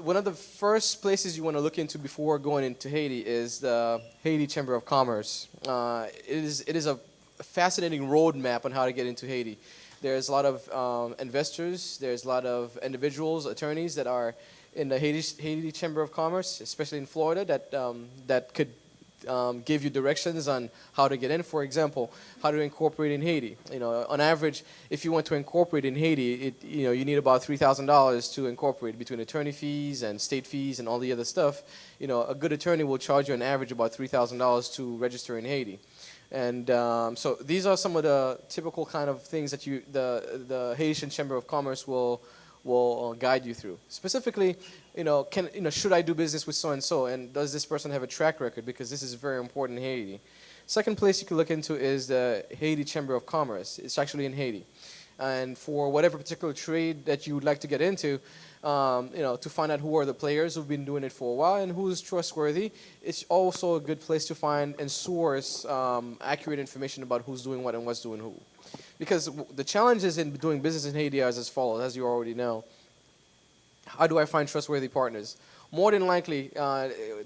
One of the first places you want to look into before going into Haiti is the Haiti Chamber of Commerce. It is a fascinating roadmap on how to get into Haiti. There's a lot of investors, there's a lot of individuals, attorneys that are in the Haiti Chamber of Commerce, especially in Florida, that could give you directions on how to get in. For example, how to incorporate in Haiti. On average, if you want to incorporate in Haiti, you need about $3,000 to incorporate between attorney fees and state fees and all the other stuff. A good attorney will charge you on average about $3,000 to register in Haiti. And so these are some of the typical kind of things that the Haitian Chamber of Commerce will guide you through. Specifically, should I do business with so and so, and does this person have a track record? Because this is very important in Haiti. Second place you can look into is the Haiti Chamber of Commerce. It's actually in Haiti, and for whatever particular trade that you would like to get into, to find out who are the players who've been doing it for a while and who's trustworthy. It's also a good place to find and source accurate information about who's doing what and what's doing who. Because the challenges in doing business in Haiti are as follows, as you already know. How do I find trustworthy partners? More than likely,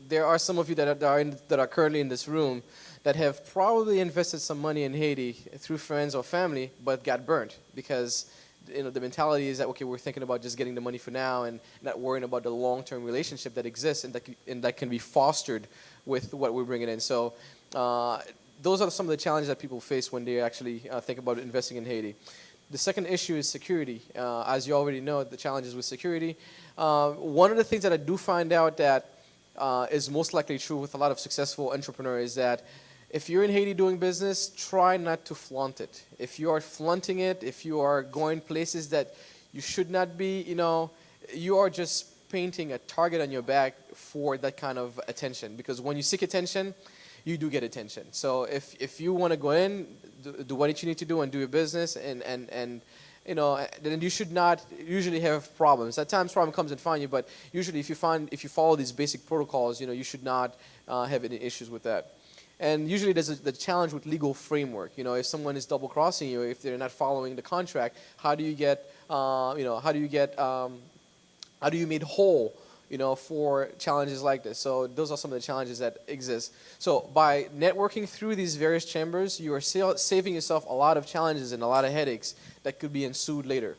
there are some of you that are currently in this room that have probably invested some money in Haiti through friends or family, but got burnt because the mentality is that, okay, we're thinking about just getting the money for now and not worrying about the long-term relationship that exists and that can be fostered with what we're bringing in. So those are some of the challenges that people face when they actually think about investing in Haiti. The second issue is security. As you already know, the challenges with security. One of the things that I do find out that is most likely true with a lot of successful entrepreneurs is that if you're in Haiti doing business, try not to flaunt it. If you are flaunting it, if you are going places that you should not be, you are just painting a target on your back for that kind of attention. Because when you seek attention, you do get attention. So if you want to go in, do what you need to do and do your business, and then you should not usually have problems. At times, problem comes and find you, but usually if you follow these basic protocols, you should not have any issues with that. And usually there's the challenge with legal framework. If someone is double crossing you, if they're not following the contract, how do you made whole? For challenges like this. So those are some of the challenges that exist. So by networking through these various chambers, you are saving yourself a lot of challenges and a lot of headaches that could be ensued later.